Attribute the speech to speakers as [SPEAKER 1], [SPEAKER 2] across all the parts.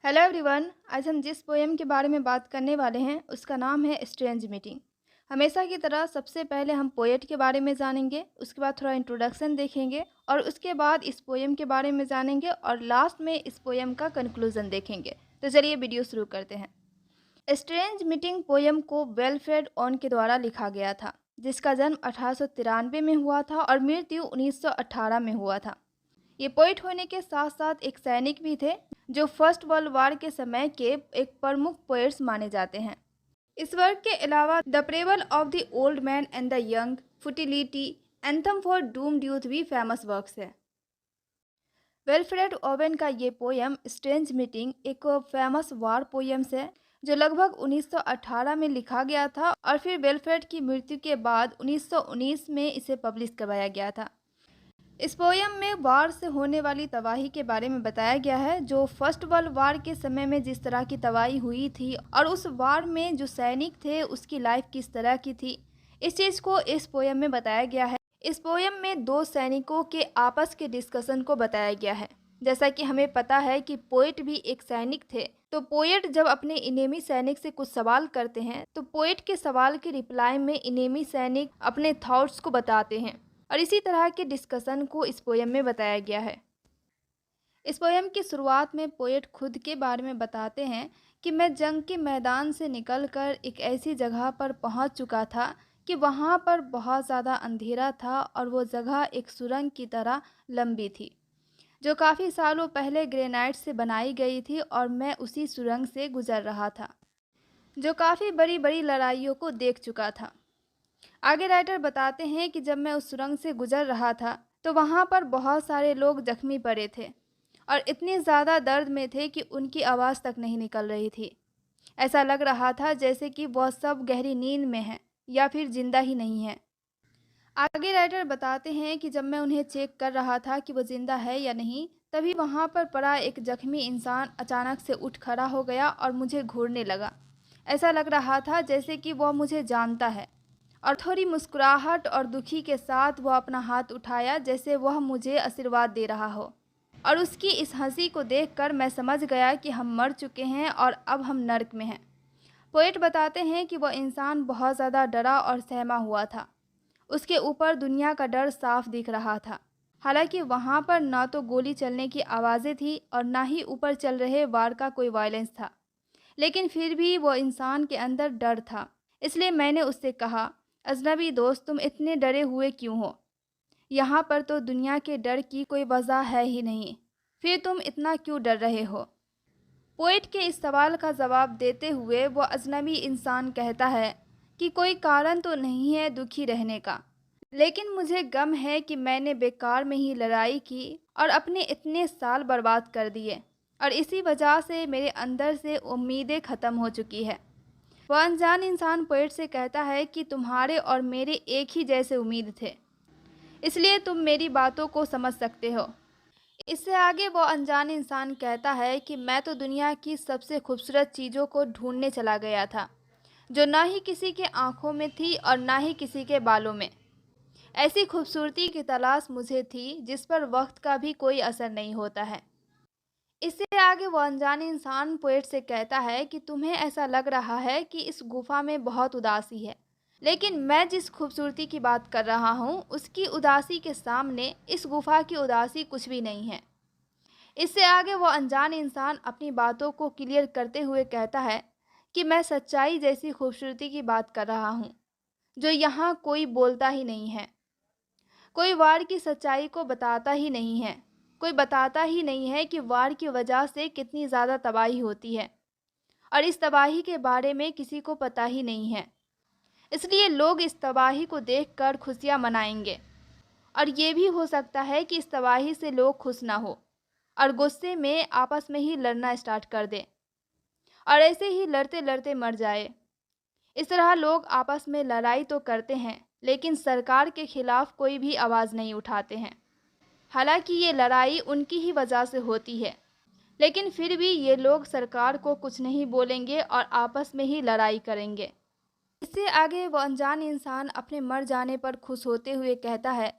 [SPEAKER 1] Hello everyone. आज हम जिस पोएम के बारे में बात करने वाले हैं उसका नाम है स्ट्रेंज मीटिंग। हमेशा की तरह सबसे पहले हम पोएट के बारे में जानेंगे, उसके बाद थोड़ा इंट्रोडक्शन देखेंगे और उसके बाद इस पोएम के बारे में जानेंगे और लास्ट में इस पोएम का कंक्लूजन देखेंगे। तो चलिए वीडियो शुरू करते हैं। स्ट्रेंज मीटिंग पोएम को वेलफ्रेड ऑन के द्वारा लिखा गया था, जिसका जन्म 1893 में हुआ था और मृत्यु 1918 में हुआ था। ये पोइट होने के साथ साथ एक सैनिक भी थे, जो फर्स्ट वर्ल्ड वार के समय के एक प्रमुख पोएट्स माने जाते हैं। इस वर्क के अलावा the parable of the old man and the young, futility, anthem for doomed youth भी फेमस वर्क्स है। वेलफ्रेड ओवेन का ये पोएम स्ट्रेंज मीटिंग एक फेमस वार पोएम्स है, जो लगभग 1918 में लिखा गया था और फिर वेलफ्रेड की मृत्यु के बाद 1919 में इसे पब्लिश करवाया गया था। इस पोयम में वार से होने वाली तबाही के बारे में बताया गया है, जो फर्स्ट वर्ल्ड वार के समय में जिस तरह की तबाही हुई थी और उस वार में जो सैनिक थे उसकी लाइफ किस तरह की थी, इस चीज़ को इस पोयम में बताया गया है। इस पोयम में दो सैनिकों के आपस के डिस्कशन को बताया गया है। जैसा कि हमें पता है कि पोएट भी एक सैनिक थे, तो पोएट जब अपने इनेमी सैनिक से कुछ सवाल करते हैं तो पोएट के सवाल के रिप्लाई में इनेमी सैनिक अपने थॉट्स को बताते हैं और इसी तरह के डिस्कशन को इस पोयम में बताया गया है। इस पोयम की शुरुआत में पोएट खुद के बारे में बताते हैं कि मैं जंग के मैदान से निकलकर एक ऐसी जगह पर पहुंच चुका था कि वहां पर बहुत ज़्यादा अंधेरा था और वो जगह एक सुरंग की तरह लंबी थी, जो काफ़ी सालों पहले ग्रेनाइट से बनाई गई थी और मैं उसी सुरंग से गुजर रहा था, जो काफ़ी बड़ी बड़ी लड़ाइयों को देख चुका था। आगे राइटर बताते हैं कि जब मैं उस सुरंग से गुजर रहा था तो वहाँ पर बहुत सारे लोग जख्मी पड़े थे और इतने ज़्यादा दर्द में थे कि उनकी आवाज़ तक नहीं निकल रही थी। ऐसा लग रहा था जैसे कि वह सब गहरी नींद में हैं या फिर जिंदा ही नहीं है। आगे राइटर बताते हैं कि जब मैं उन्हें चेक कर रहा था कि वो जिंदा है या नहीं, तभी वहाँ पर पड़ा एक जख्मी इंसान अचानक से उठ खड़ा हो गया और मुझे घूरने लगा। ऐसा लग रहा था जैसे कि वह मुझे जानता है और थोड़ी मुस्कुराहट और दुखी के साथ वह अपना हाथ उठाया, जैसे वह मुझे आशीर्वाद दे रहा हो। और उसकी इस हंसी को देखकर मैं समझ गया कि हम मर चुके हैं और अब हम नर्क में हैं। पोएट बताते हैं कि वह इंसान बहुत ज़्यादा डरा और सहमा हुआ था। उसके ऊपर दुनिया का डर साफ दिख रहा था। हालांकि वहाँ पर ना तो गोली चलने की आवाज़ें थी और ना ही ऊपर चल रहे वार का कोई वायलेंस था, लेकिन फिर भी वो इंसान के अंदर डर था। इसलिए मैंने उससे कहा, अजनबी दोस्त, तुम इतने डरे हुए क्यों हो? यहाँ पर तो दुनिया के डर की कोई वजह है ही नहीं, फिर तुम इतना क्यों डर रहे हो? पोएट के इस सवाल का जवाब देते हुए वो अजनबी इंसान कहता है कि कोई कारण तो नहीं है दुखी रहने का, लेकिन मुझे गम है कि मैंने बेकार में ही लड़ाई की और अपने इतने साल बर्बाद कर दिए और इसी वजह से मेरे अंदर से उम्मीदें ख़त्म हो चुकी है। वह अनजान इंसान पोएट से कहता है कि तुम्हारे और मेरे एक ही जैसे उम्मीद थे, इसलिए तुम मेरी बातों को समझ सकते हो। इससे आगे वो अनजान इंसान कहता है कि मैं तो दुनिया की सबसे खूबसूरत चीज़ों को ढूंढने चला गया था, जो ना ही किसी के आँखों में थी और ना ही किसी के बालों में। ऐसी खूबसूरती की तलाश मुझे थी जिस पर वक्त का भी कोई असर नहीं होता है। इससे आगे वो अनजान इंसान पोएट से कहता है कि तुम्हें ऐसा लग रहा है कि इस गुफा में बहुत उदासी है, लेकिन मैं जिस खूबसूरती की बात कर रहा हूँ उसकी उदासी के सामने इस गुफा की उदासी कुछ भी नहीं है। इससे आगे वो अनजान इंसान अपनी बातों को क्लियर करते हुए कहता है कि मैं सच्चाई जैसी खूबसूरती की बात कर रहा हूँ, जो यहाँ कोई बोलता ही नहीं है। कोई वार की सच्चाई को बताता ही नहीं है। कोई बताता ही नहीं है कि वार की वजह से कितनी ज़्यादा तबाही होती है और इस तबाही के बारे में किसी को पता ही नहीं है। इसलिए लोग इस तबाही को देखकर खुशियाँ मनाएंगे और ये भी हो सकता है कि इस तबाही से लोग खुश ना हो और गुस्से में आपस में ही लड़ना स्टार्ट कर दें और ऐसे ही लड़ते लड़ते मर जाए। इस तरह लोग आपस में लड़ाई तो करते हैं, लेकिन सरकार के खिलाफ कोई भी आवाज़ नहीं उठाते हैं। हालांकि ये लड़ाई उनकी ही वजह से होती है, लेकिन फिर भी ये लोग सरकार को कुछ नहीं बोलेंगे और आपस में ही लड़ाई करेंगे। इससे आगे वो अनजान इंसान अपने मर जाने पर खुश होते हुए कहता है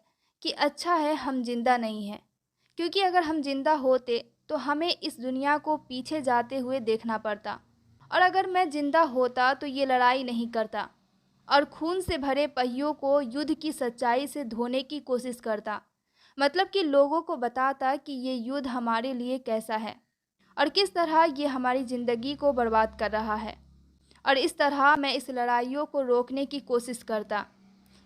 [SPEAKER 1] कि अच्छा है हम जिंदा नहीं हैं, क्योंकि अगर हम जिंदा होते तो हमें इस दुनिया को पीछे जाते हुए देखना पड़ता। और अगर मैं जिंदा होता तो ये लड़ाई नहीं करता और खून से भरे पहियों को युद्ध की सच्चाई से धोने की कोशिश करता। मतलब कि लोगों को बताता कि ये युद्ध हमारे लिए कैसा है और किस तरह ये हमारी ज़िंदगी को बर्बाद कर रहा है। और इस तरह मैं इस लड़ाइयों को रोकने की कोशिश करता,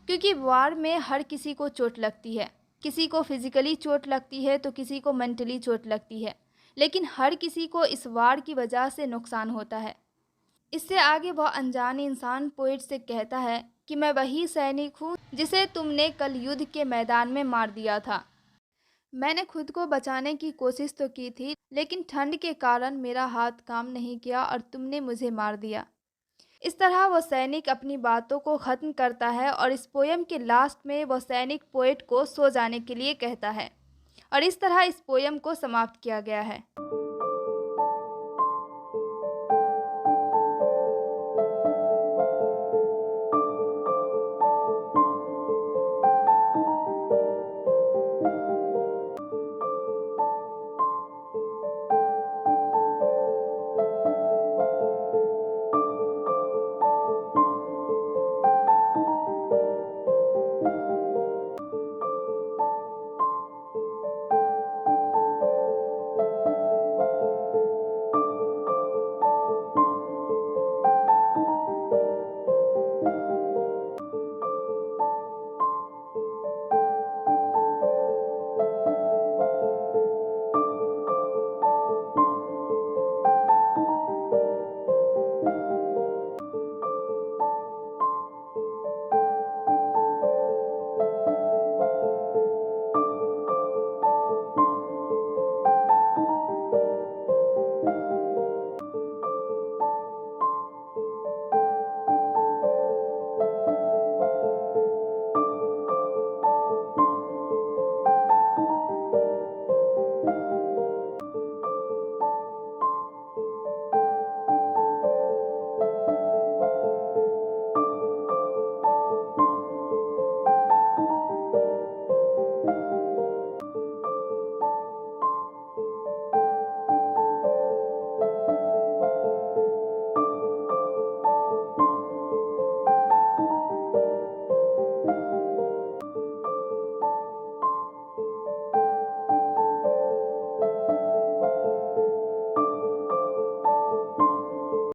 [SPEAKER 1] क्योंकि वार में हर किसी को चोट लगती है। किसी को फिजिकली चोट लगती है तो किसी को मेंटली चोट लगती है, लेकिन हर किसी को इस वार की वजह से नुकसान होता है। इससे आगे वह अनजाने इंसान पोएट से कहता है कि मैं वही सैनिक हूँ जिसे तुमने कल युद्ध के मैदान में मार दिया था। मैंने खुद को बचाने की कोशिश तो की थी, लेकिन ठंड के कारण मेरा हाथ काम नहीं किया और तुमने मुझे मार दिया। इस तरह वह सैनिक अपनी बातों को ख़त्म करता है और इस पोयम के लास्ट में वह सैनिक पोएट को सो जाने के लिए कहता है। और इस तरह इस पोयम को समाप्त किया गया है।